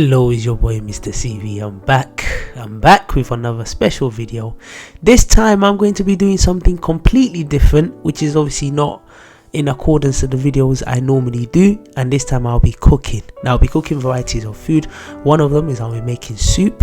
Hello, is your boy MrCV. I'm back with another special video. This time I'm going to be doing something completely different, which is obviously not in accordance to the videos I normally do, and this time I'll be cooking. Now I'll be cooking varieties of food. One of them is I'll be making soup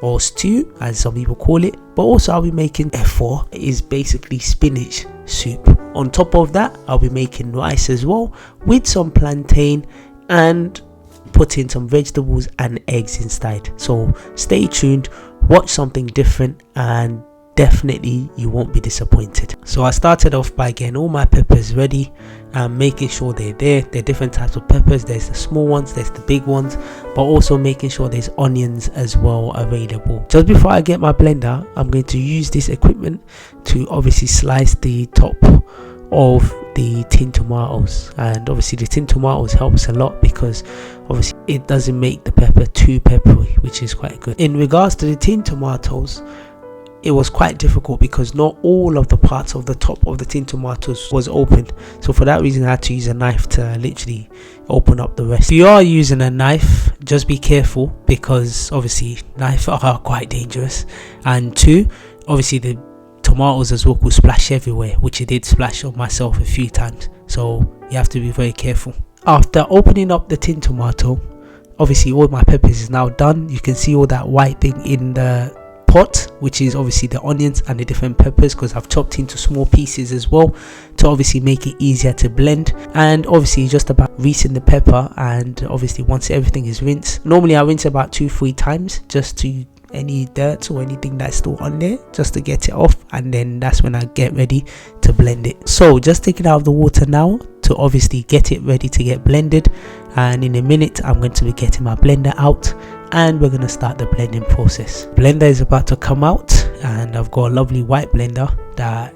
or stew, as some people call it, but also I'll be making EFO. It is basically spinach soup. On top of that, I'll be making rice as well with some plantain and put in some vegetables and eggs inside. So stay tuned, watch something different, and definitely you won't be disappointed. So I started off by getting all my peppers ready and making sure they're there. There are different types of peppers. There's the small ones, there's the big ones, but also making sure there's onions as well available. Just before I get my blender, I'm going to use this equipment to obviously slice the top of the tin tomatoes, and obviously the tin tomatoes helps a lot because obviously it doesn't make the pepper too peppery, which is quite good. In regards to the tin tomatoes, it was quite difficult because not all of the parts of the top of the tin tomatoes was open, so for that reason I had to use a knife to literally open up the rest. If you are using a knife, just be careful because obviously knives are quite dangerous, and two, obviously the tomatoes as well could splash everywhere, which it did splash on myself a few times, so you have to be very careful. After opening up the tin tomato, obviously all my peppers is now done. You can see all that white thing in the pot, which is obviously the onions and the different peppers, because I've chopped into small pieces as well to obviously make it easier to blend. And obviously just about rinsing the pepper, and obviously once everything is rinsed, normally I rinse about 2-3 times just to any dirt or anything that's still on there, just to get it off, and then that's when I get ready to blend it. So just take it out of the water now to obviously get it ready to get blended, and in a minute I'm going to be getting my blender out and we're going to start the blending process. Blender is about to come out, and I've got a lovely white blender that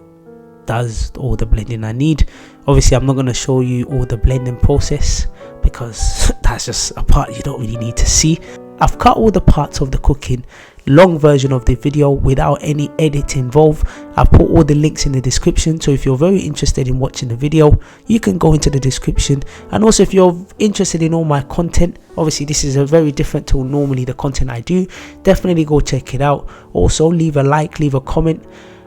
does all the blending I need. Obviously I'm not going to show you all the blending process because that's just a part you don't really need to see. I've cut all the parts of the cooking long version of the video without any edit involved. I've put all the links in the description, so if you're very interested in watching the video, you can go into the description. And also if you're interested in all my content, obviously this is a very different to normally the content I do, definitely go check it out. Also leave a like, leave a comment,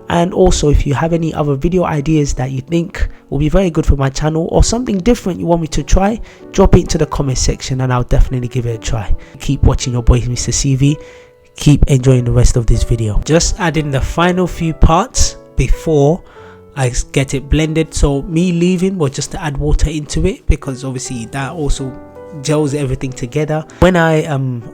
and also if you have any other video ideas that you think will be very good for my channel or something different you want me to try, drop it into the comment section and I'll definitely give it a try. Keep watching your boy MrCV, keep enjoying the rest of this video. Just adding the final few parts before I get it blended. So me leaving was just to add water into it because obviously that also gels everything together. When I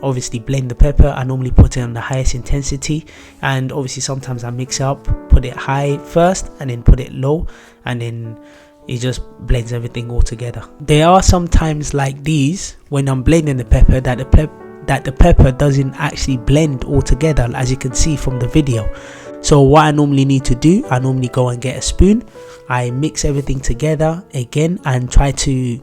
obviously blend the pepper, I normally put it on the highest intensity, and obviously sometimes I mix up, put it high first and then put it low, and then it just blends everything all together. There are some times like these when I'm blending the pepper that the pepper doesn't actually blend all together, as you can see from the video. So what I normally need to do, I normally go and get a spoon, I mix everything together again and try to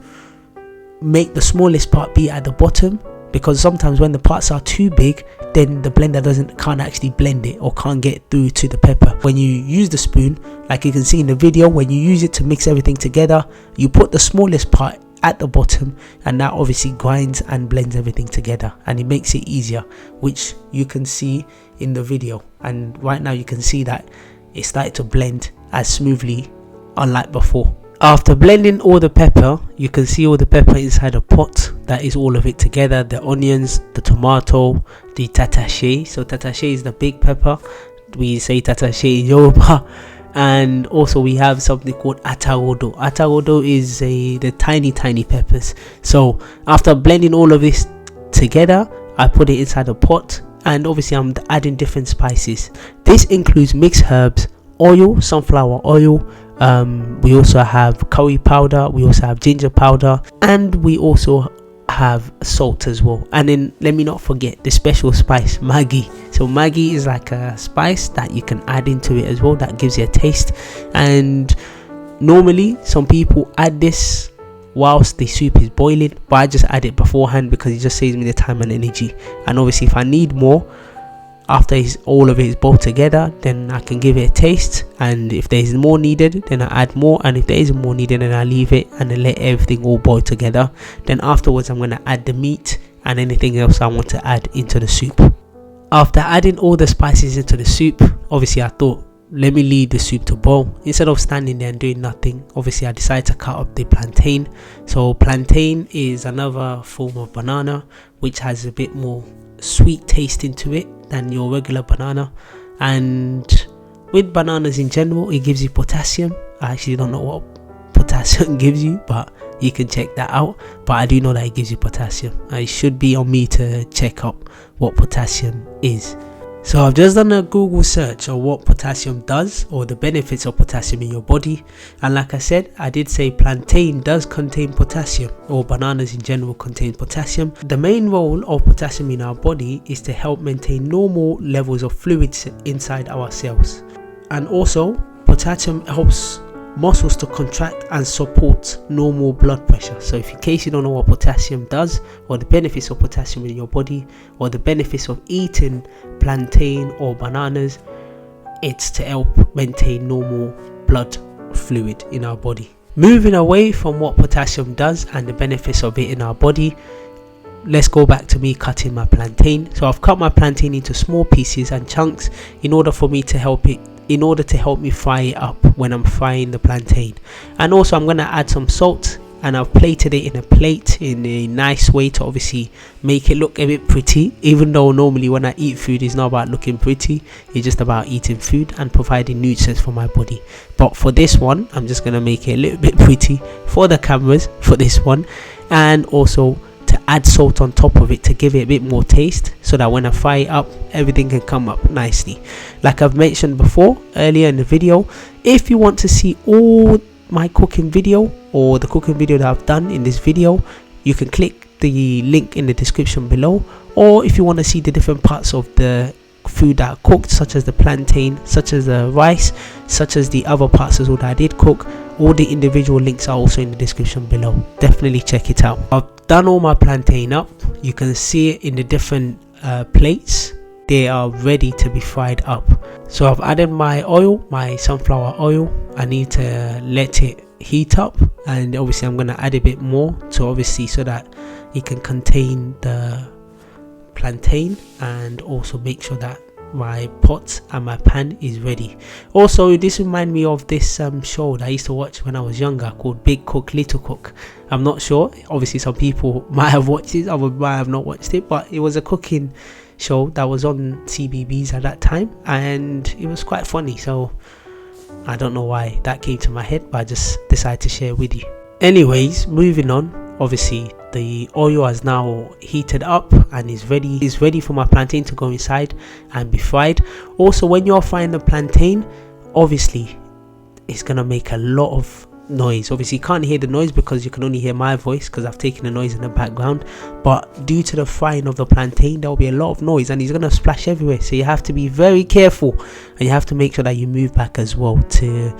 make the smallest part be at the bottom, because sometimes when the parts are too big, then the blender can't actually blend it or can't get through to the pepper. When you use the spoon, like you can see in the video, when you use it to mix everything together, you put the smallest part at the bottom, and that obviously grinds and blends everything together, and it makes it easier, which you can see in the video. And right now you can see that it started to blend as smoothly unlike before. After blending all the pepper, you can see all the pepper inside a pot. That is all of it together, the onions, the tomato, the tatache. So tatache is the big pepper, we say tatache in Yoruba. And also we have something called atarodo. Atarodo is the tiny peppers. So after blending all of this together, I put it inside a pot, and obviously I'm adding different spices. This includes mixed herbs, oil, sunflower oil, we also have curry powder, we also have ginger powder, and we also have salt as well. And then let me not forget the special spice, Maggi. So Maggi is like a spice that you can add into it as well, that gives you a taste. And normally some people add this whilst the soup is boiling, but I just add it beforehand because it just saves me the time and energy. And obviously if I need more after all of it is boiled together, then I can give it a taste, and if there is more needed then I add more, and if there isn't more needed then I leave it and then let everything all boil together. Then afterwards I'm going to add the meat and anything else I want to add into the soup. After adding all the spices into the soup, obviously I thought, let me leave the soup to boil. Instead of standing there and doing nothing, obviously I decided to cut up the plantain. So plantain is another form of banana which has a bit more sweet taste into it than your regular banana, and with bananas in general, it gives you potassium. I actually don't know what potassium gives you, but you can check that out. But I do know that it gives you potassium. It should be on me to check up what potassium is. So I've just done a Google search on what potassium does, or the benefits of potassium in your body, and like I said, I did say plantain does contain potassium, or bananas in general contain potassium. The main role of potassium in our body is to help maintain normal levels of fluids inside our cells, and also potassium helps muscles to contract and support normal blood pressure. So if in case you don't know what potassium does, or the benefits of potassium in your body, or the benefits of eating plantain or bananas, it's to help maintain normal blood fluid in our body. Moving away from what potassium does and the benefits of it in our body, let's go back to me cutting my plantain. So I've cut my plantain into small pieces and chunks in order to help me fry it up when I'm frying the plantain. And also I'm going to add some salt, and I've plated it in a plate in a nice way to obviously make it look a bit pretty, even though normally when I eat food it's not about looking pretty, it's just about eating food and providing nutrients for my body. But for this one, I'm just going to make it a little bit pretty for the cameras for this one, and also to add salt on top of it to give it a bit more taste, so that when I fry it up, everything can come up nicely. Like I've mentioned before earlier in the video, if you want to see all my cooking video, or the cooking video that I've done in this video, you can click the link in the description below. Or if you want to see the different parts of the food that I cooked, such as the plantain, such as the rice, such as the other parts as well that I did cook, all the individual links are also in the description below. Definitely check it out. I've done all my plantain up. You can see it in the different plates. They are ready to be fried up. So I've added my oil, my sunflower oil. I need to let it heat up, and obviously I'm going to add a bit more to obviously so that it can contain the plantain, and also make sure that my pot and my pan is ready. Also, this reminds me of this show that I used to watch when I was younger called Big Cook Little Cook. I'm not sure, obviously some people might have watched it, others might have not watched it, but it was a cooking show that was on CBBS at that time, and it was quite funny. So I don't know why that came to my head, but I just decided to share with you. Anyways, moving on, obviously the oil has now heated up and is ready for my plantain to go inside and be fried. Also, when you're frying the plantain, obviously it's gonna make a lot of noise. Obviously you can't hear the noise because you can only hear my voice, because I've taken the noise in the background, but due to the frying of the plantain, there will be a lot of noise and it's going to splash everywhere. So you have to be very careful, and you have to make sure that you move back as well to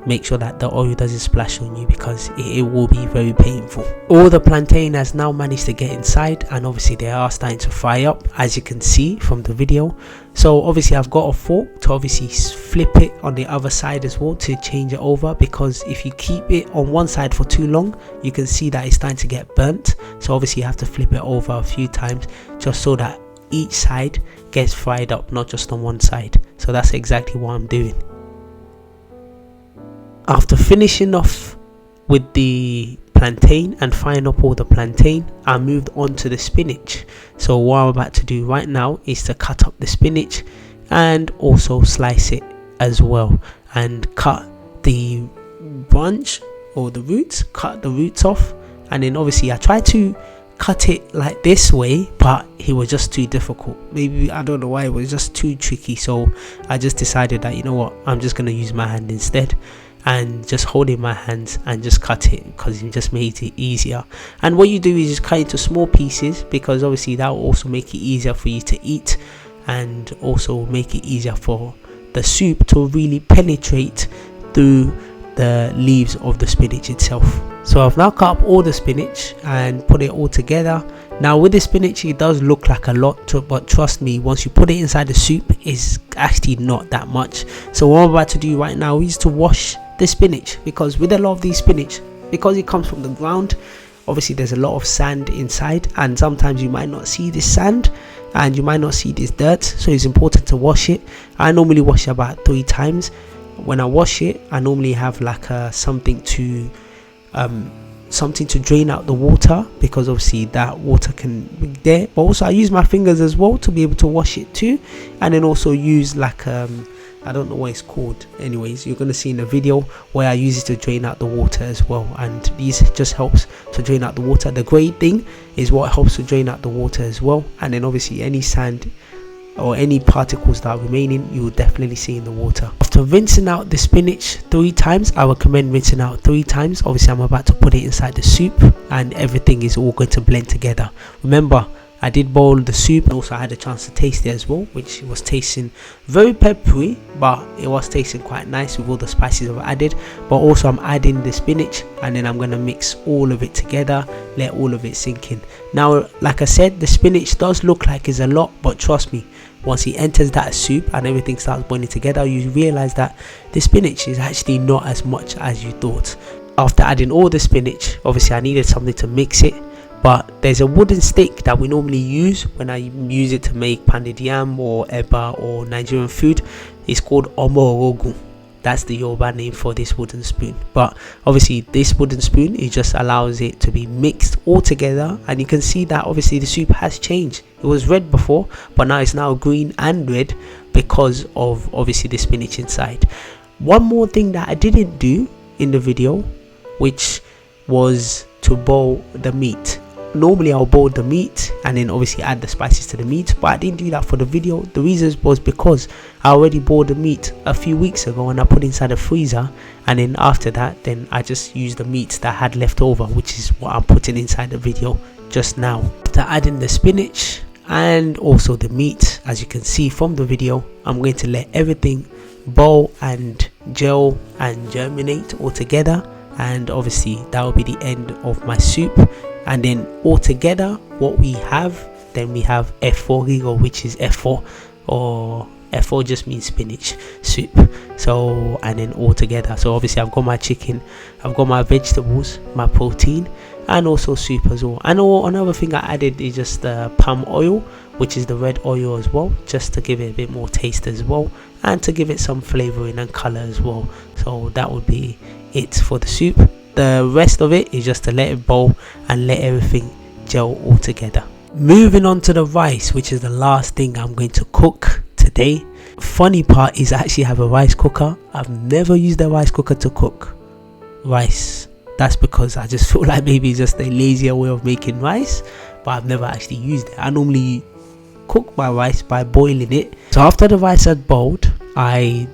make sure that the oil doesn't splash on you, because it will be very painful. All the plantain has now managed to get inside, and obviously they are starting to fry up, as you can see from the video. So obviously I've got a fork to obviously flip it on the other side as well to change it over, because if you keep it on one side for too long, you can see that it's starting to get burnt. So obviously you have to flip it over a few times just so that each side gets fried up, not just on one side. So that's exactly what I'm doing. After finishing off with the plantain and frying up all the plantain, I moved on to the spinach. So what I'm about to do right now is to cut up the spinach and also slice it as well, and cut the branch or the roots, cut the roots off. And then obviously I tried to cut it like this way, but it was just too difficult. Maybe I don't know why, it was just too tricky. So I just decided that, you know what, I'm just going to use my hand instead, and just hold it in my hands and just cut it, because it just made it easier. And what you do is just cut into small pieces, because obviously that will also make it easier for you to eat, and also make it easier for the soup to really penetrate through the leaves of the spinach itself. So I've now cut up all the spinach and put it all together. Now with the spinach, it does look like a lot, but trust me, once you put it inside the soup, it's actually not that much. So what I'm about to do right now is to wash the spinach, because with a lot of these spinach, because it comes from the ground, obviously there's a lot of sand inside, and sometimes you might not see this sand and you might not see this dirt, so it's important to wash it. I normally wash it about 3 times. When I wash it, I normally have like something to drain out the water, because obviously that water can be there. But also I use my fingers as well to be able to wash it too, and then also use like I don't know what it's called. Anyways, you're gonna see in the video where I use it to drain out the water as well, and these just helps to drain out the water. The grey thing is what helps to drain out the water as well, and then obviously any sand or any particles that are remaining, you will definitely see in the water. After rinsing out the spinach 3 times, I recommend rinsing out 3 times. Obviously I'm about to put it inside the soup, and everything is all going to blend together. Remember, I did boil the soup, and also I had a chance to taste it as well, which was tasting very peppery, but it was tasting quite nice with all the spices I've added. But also I'm adding the spinach, and then I'm going to mix all of it together, let all of it sink in. Now, like I said, the spinach does look like it's a lot, but trust me, once it enters that soup and everything starts boiling together, you realize that the spinach is actually not as much as you thought. After adding all the spinach, obviously I needed something to mix it, but there's a wooden stick that we normally use when I use it to make pounded yam or eba or Nigerian food. It's called omorogun. That's the Yoruba name for this wooden spoon. But obviously this wooden spoon, it just allows it to be mixed all together, and you can see that obviously the soup has changed. It was red before, but now it's now green and red because of obviously the spinach inside. One more thing that I didn't do in the video, which was to boil the meat. Normally I'll boil the meat and then obviously add the spices to the meat, but I didn't do that for the video. The reason was because I already boiled the meat a few weeks ago and I put it inside the freezer, and then after that then I just used the meat that I had left over, which is what I'm putting inside the video just now. After adding the spinach and also the meat, as you can see from the video, I'm going to let everything boil and gel and germinate all together, and obviously that will be the end of my soup. And then all together what we have, then we have EFO, which is EFO, or EFO just means spinach soup. So, and then all together, so obviously I've got my chicken, I've got my vegetables, my protein, and also soup as well. And another thing I added is just the palm oil, which is the red oil as well, just to give it a bit more taste as well, and to give it some flavoring and color as well. So that would be it for the soup. The rest of it is just to let it boil and let everything gel all together. Moving on to the rice, which is the last thing I'm going to cook today. Funny part is I actually have a rice cooker. I've never used a rice cooker to cook rice. That's because I just feel like maybe it's just a lazier way of making rice, but I've never actually used it. I normally cook my rice by boiling it. So after the rice had boiled, I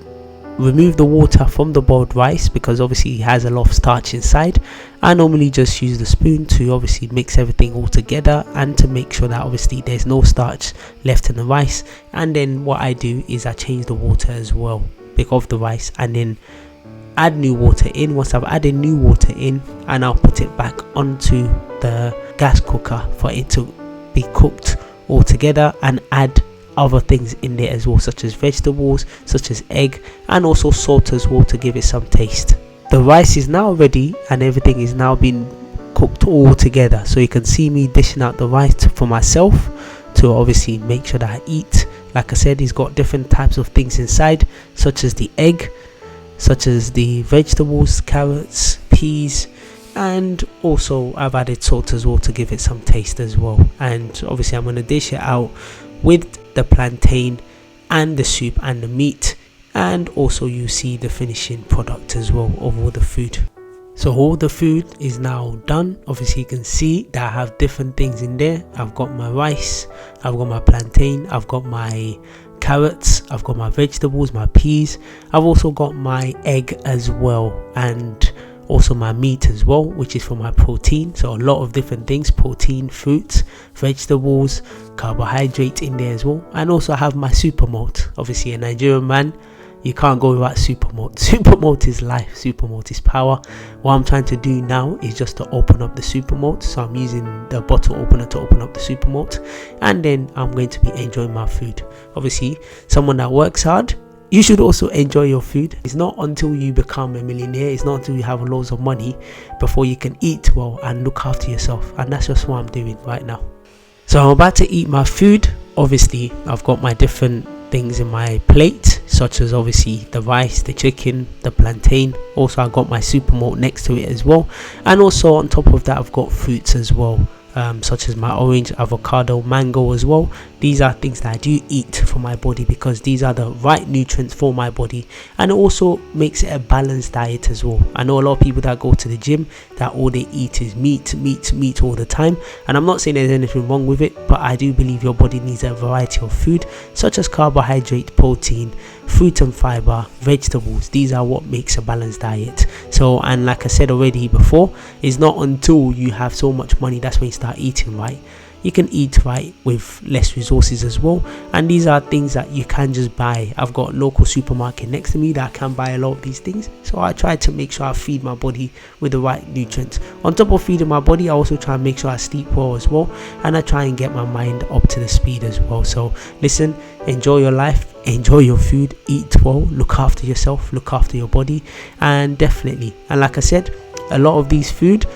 remove the water from the boiled rice, because obviously it has a lot of starch inside. I normally just use the spoon to obviously mix everything all together and to make sure that obviously there's no starch left in the rice. And then what I do is I change the water as well of the rice, and then add new water in. Once I've added new water in, and I'll put it back onto the gas cooker for it to be cooked all together, and add other things in there as well, such as vegetables, such as egg, and also salt as well to give it some taste. The rice is now ready and everything is now been cooked all together, so you can see me dishing out the rice for myself to obviously make sure that I eat. Like I said, it's got different types of things inside, such as the egg, such as the vegetables, carrots, peas, and also I've added salt as well to give it some taste as well. And obviously I'm going to dish it out with the plantain and the soup and the meat, and also you see the finishing product as well of all the food. So all the food is now done. Obviously you can see that I have different things in there. I've got my rice, I've got my plantain, I've got my carrots, I've got my vegetables, my peas, I've also got my egg as well, and also my meat as well, which is for my protein. So a lot of different things: protein, fruits, vegetables, carbohydrates in there as well. And also I have my super malt. Obviously a Nigerian man, you can't go without super malt. Super malt is life, super malt is power. What I'm trying to do now is just to open up the super malt, so I'm using the bottle opener to open up the super malt, and then I'm going to be enjoying my food. Obviously someone that works hard you should also enjoy your food. It's not until you become a millionaire, it's not until you have loads of money before you can eat well and look after yourself. And that's just what I'm doing right now. So I'm about to eat my food. Obviously I've got my different things in my plate, such as obviously the rice, the chicken, the plantain. Also I got my super malt next to it as well, and also on top of that I've got fruits as well, such as my orange, avocado, mango as well. These are things that I do eat for my body because these are the right nutrients for my body, and it also makes it a balanced diet as well. I know a lot of people that go to the gym that all they eat is meat all the time, and I'm not saying there's anything wrong with it, but I do believe your body needs a variety of food such as carbohydrate, protein, fruit and fiber, vegetables. These are what makes a balanced diet. So, and like I said already before, it's not until you have so much money that's when you start eating right. You can eat right with less resources as well, and these are things that you can just buy. I've got a local supermarket next to me that I can buy a lot of these things, so I try to make sure I feed my body with the right nutrients. On top of feeding my body, I also try and make sure I sleep well as well, and I try and get my mind up to the speed as well. So listen, enjoy your life, enjoy your food, eat well, look after yourself, look after your body, and definitely, and like I said, a lot of these food,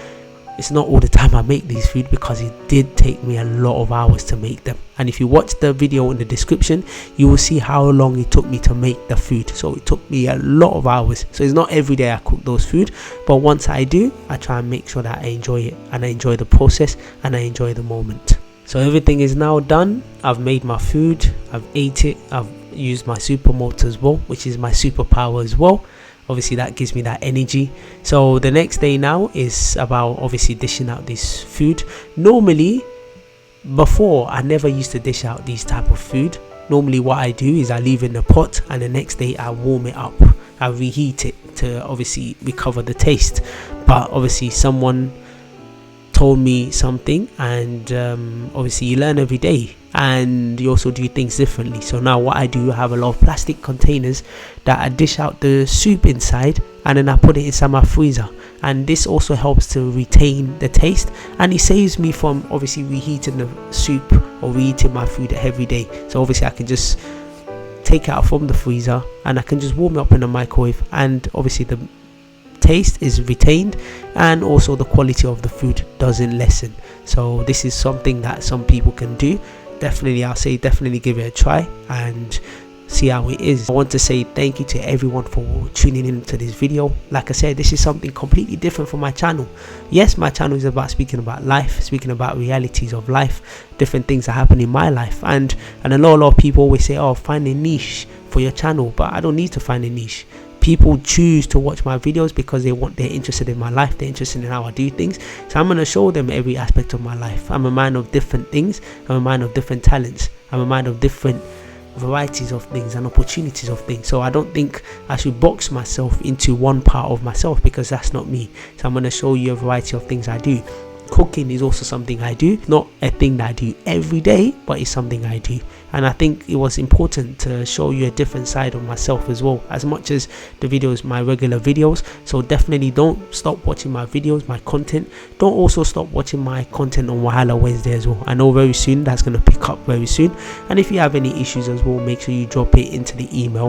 it's not all the time I make these food because it did take me a lot of hours to make them. And if you watch the video in the description, you will see how long it took me to make the food. So it took me a lot of hours. So it's not every day I cook those food, but once I do, I try and make sure that I enjoy it, and I enjoy the process, and I enjoy the moment. So everything is now done. I've made my food, I've ate it, I've used my super malt as well, which is my superpower as well. Obviously that gives me that energy. So the next day now is about obviously dishing out this food. Normally before, I never used to dish out these type of food. Normally what I do is I leave in the pot, and the next day I warm it up, I reheat it to obviously recover the taste. But obviously someone told me something, and obviously you learn every day, and you also do things differently. So now what I do, I have a lot of plastic containers that I dish out the soup inside, and then I put it inside my freezer, and this also helps to retain the taste, and it saves me from obviously reheating the soup or reheating my food every day. So obviously I can just take it out from the freezer and I can just warm it up in the microwave, and obviously the taste is retained, and also the quality of the food doesn't lessen. So this is something that some people can do. Definitely, I'll say definitely give it a try and see how it is. I want to say thank you to everyone for tuning in to this video. Like I said, this is something completely different from my channel. Yes, my channel is about speaking about life, speaking about realities of life, different things that happen in my life, and a lot of people always say, oh, find a niche for your channel, but I don't need to find a niche. People choose to watch my videos because they're interested in my life, they're interested in how I do things. So I'm going to show them every aspect of my life. I'm a man of different things, I'm a man of different talents, I'm a man of different varieties of things and opportunities of things. So I don't think I should box myself into one part of myself, because that's not me. So I'm going to show you a variety of things I do. Cooking is also something I do, not a thing that I do every day, but it's something I do. And I think it was important to show you a different side of myself as well, as much as the videos, my regular videos. So definitely don't stop watching my videos, my content. Don't also stop watching my content on Wahala Wednesday as well. I know very soon that's going to pick up very soon. And if you have any issues as well, make sure you drop it into the email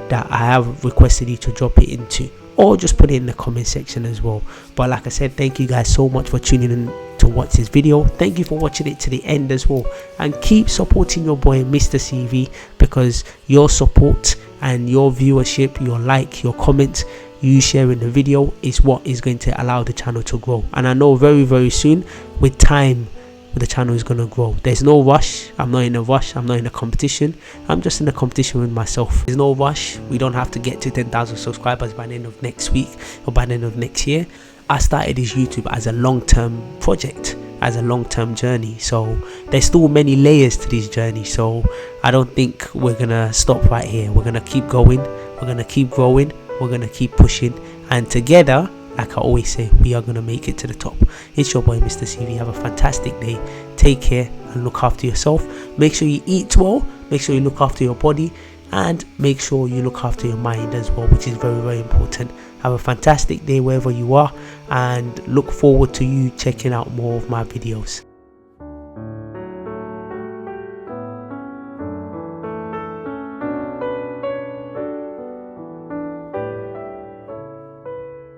that I have requested you to drop it into, or just put it in the comment section as well. But like I said, thank you guys so much for tuning in to watch this video. Thank you for watching it to the end as well, and keep supporting your boy MrCV, because your support and your viewership, your like, your comments, you sharing the video is what is going to allow the channel to grow. And I know very soon, with time, the channel is going to grow. There's no rush. I'm not in a rush. I'm not in a competition. I'm just in a competition with myself. There's no rush. We don't have to get to 10,000 subscribers by the end of next week or by the end of next year. I started this YouTube as a long-term project, as a long-term journey. So there's still many layers to this journey. So I don't think we're going to stop right here. We're going to keep going. We're going to keep growing. We're going to keep pushing. And together, like I always say, we are going to make it to the top. It's your boy MrCV. Have a fantastic day. Take care and look after yourself. Make sure you eat well. Make sure you look after your body. And make sure you look after your mind as well, which is very important. Have a fantastic day wherever you are, and look forward to you checking out more of my videos.